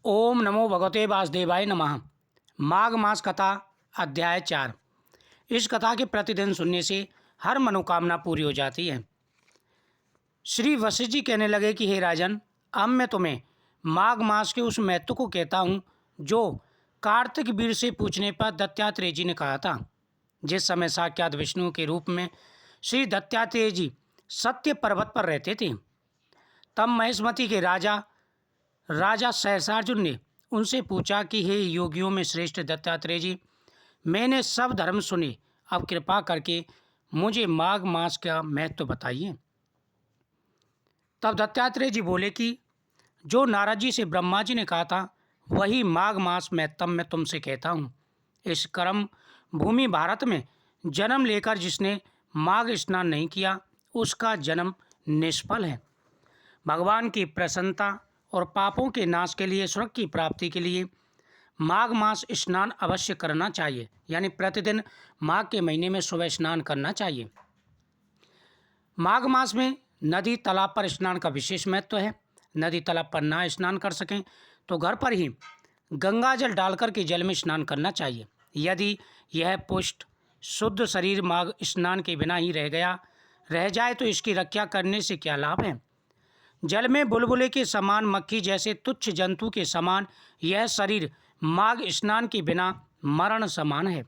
ओम नमो भगवते वासुदेवाय नमः। माघ मास कथा अध्याय 4। इस कथा के प्रतिदिन सुनने से हर मनोकामना पूरी हो जाती है। श्री वशिष्ठ जी कहने लगे कि हे राजन, अब मैं तुम्हें माघ मास के उस महत्व को कहता हूँ जो कार्तिक वीर से पूछने पर दत्तात्रेय जी ने कहा था। जिस समय साक्षात विष्णु के रूप में श्री दत्तात्रेय जी सत्य पर्वत पर रहते थे, तब महेशमती के राजा सहस्रार्जुन ने उनसे पूछा कि हे योगियों में श्रेष्ठ दत्तात्रेय जी, मैंने सब धर्म सुने, अब कृपा करके मुझे माघ मास का महत्व बताइए। तब दत्तात्रेय जी बोले कि जो नारद जी से ब्रह्मा जी ने कहा था वही माघ मास महत्व मैं तुमसे कहता हूँ। इस कर्म भूमि भारत में जन्म लेकर जिसने माघ स्नान नहीं किया उसका जन्म निष्फल है। भगवान की प्रसन्नता और पापों के नाश के लिए, स्वर्ग की प्राप्ति के लिए माघ मास स्नान अवश्य करना चाहिए। यानी प्रतिदिन माघ के महीने में सुबह स्नान करना चाहिए। माघ मास में नदी तालाब पर स्नान का विशेष महत्व है। नदी तालाब पर ना स्नान कर सकें तो घर पर ही गंगा जल डालकर के जल में स्नान करना चाहिए। यदि यह पुष्ट शुद्ध शरीर माघ स्नान के बिना ही रह जाए तो इसकी रक्षा करने से क्या लाभ है। जल में बुलबुले के समान, मक्खी जैसे तुच्छ जंतु के समान यह शरीर माघ स्नान के बिना मरण समान है।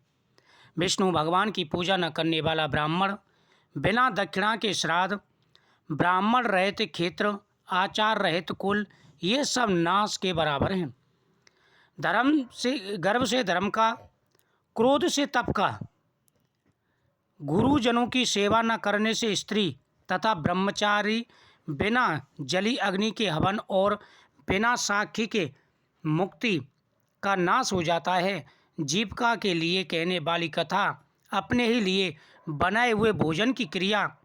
विष्णु भगवान की पूजा न करने वाला ब्राह्मण, बिना दक्षिणा के श्राद्ध, ब्राह्मण रहित क्षेत्र, आचार रहित कुल, ये सब नाश के बराबर हैं। गर्भ से धर्म का, क्रोध से तप का, गुरुजनों की सेवा न करने से स्त्री तथा ब्रह्मचारी, बिना जली अग्नि के हवन और बिना साक्षी के मुक्ति का नाश हो जाता है। जीविका के लिए कहने वाली कथा, अपने ही लिए बनाए हुए भोजन की क्रिया,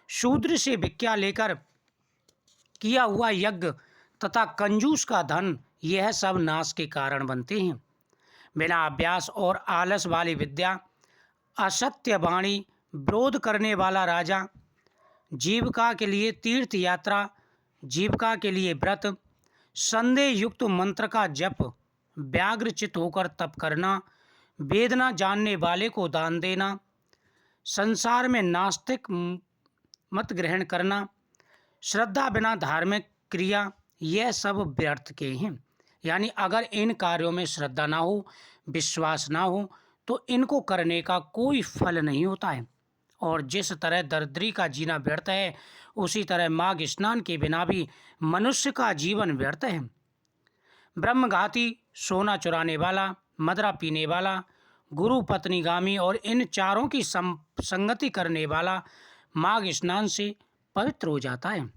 शूद्र से भिक्षा लेकर किया हुआ यज्ञ तथा कंजूस का धन, यह सब नाश के कारण बनते हैं। बिना अभ्यास और आलस वाली विद्या, असत्य वाणी, विरोध करने वाला राजा, जीविका के लिए तीर्थ यात्रा, जीविका के लिए व्रत, संदेह युक्त मंत्र का जप, व्याग्रचित होकर तप करना, वेदना जानने वाले को दान देना, संसार में नास्तिक मत ग्रहण करना, श्रद्धा बिना धार्मिक क्रिया, यह सब व्यर्थ के हैं। यानी अगर इन कार्यों में श्रद्धा ना हो, विश्वास ना हो तो इनको करने का कोई फल नहीं होता है। और जिस तरह दरिद्री का जीना व्यर्थ है, उसी तरह माघ स्नान के बिना भी मनुष्य का जीवन व्यर्थ है। ब्रह्मघाती, सोना चुराने वाला, मदरा पीने वाला, गुरु पत्नीगामी और इन चारों की संगति करने वाला माघ स्नान से पवित्र हो जाता है।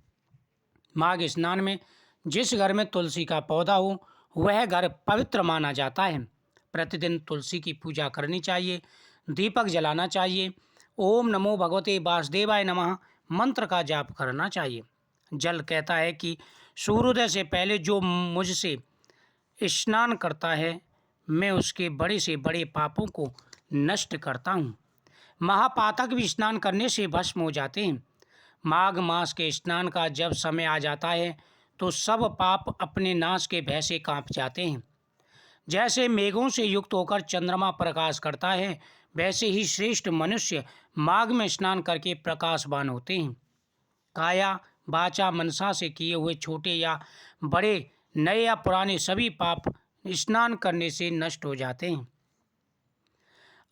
माघ स्नान में जिस घर में तुलसी का पौधा हो वह घर पवित्र माना जाता है। प्रतिदिन तुलसी की पूजा करनी चाहिए, दीपक जलाना चाहिए, ओम नमो भगवते वासुदेवाय नमः मंत्र का जाप करना चाहिए। जल कहता है कि सूर्योदय से पहले जो मुझसे स्नान करता है, मैं उसके बड़े से बड़े पापों को नष्ट करता हूँ। महापातक भी स्नान करने से भस्म हो जाते हैं। माघ मास के स्नान का जब समय आ जाता है तो सब पाप अपने नाश के भय से कांप जाते हैं। जैसे मेघों से युक्त होकर चंद्रमा प्रकाश करता है, वैसे ही श्रेष्ठ मनुष्य माघ में स्नान करके प्रकाशवान होते हैं। काया, वाचा, मनसा से किए हुए छोटे या बड़े, नए या पुराने सभी पाप स्नान करने से नष्ट हो जाते हैं।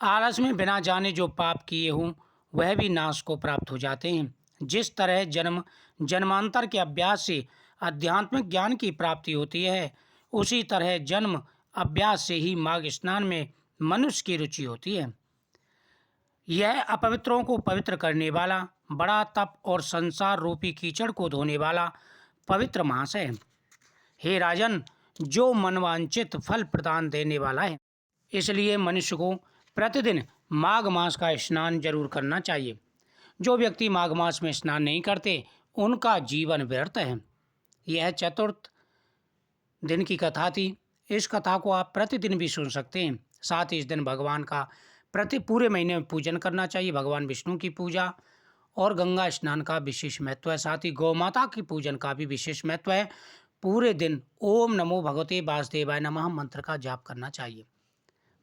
आलस में बिना जाने जो पाप किए हों वह भी नाश को प्राप्त हो जाते हैं। जिस तरह जन्मांतर के अभ्यास से आध्यात्मिक ज्ञान की प्राप्ति होती है, उसी तरह जन्म अभ्यास से ही माघ स्नान में मनुष्य की रुचि होती है। यह अपवित्रों को पवित्र करने वाला, बड़ा तप और संसार रूपी कीचड़ को धोने वाला पवित्र मास है। हे राजन, जो मनवांचित फल प्रदान देने वाला है, इसलिए मनुष्य को प्रतिदिन माघ मास का स्नान जरूर करना चाहिए। जो व्यक्ति माघ मास में स्नान नहीं करते उनका जीवन व्यर्थ है। यह चतुर्थ दिन की कथा थी। इस कथा को आप प्रतिदिन भी सुन सकते हैं। साथ ही इस दिन भगवान का पूरे महीने में पूजन करना चाहिए। भगवान विष्णु की पूजा और गंगा स्नान का विशेष महत्व है। साथ ही गौ माता की पूजन का भी विशेष महत्व है। पूरे दिन ओम नमो भगवते वासुदेवाय नमः मंत्र का जाप करना चाहिए।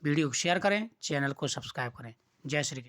वीडियो को शेयर करें, चैनल को सब्सक्राइब करें। जय श्री कृष्ण।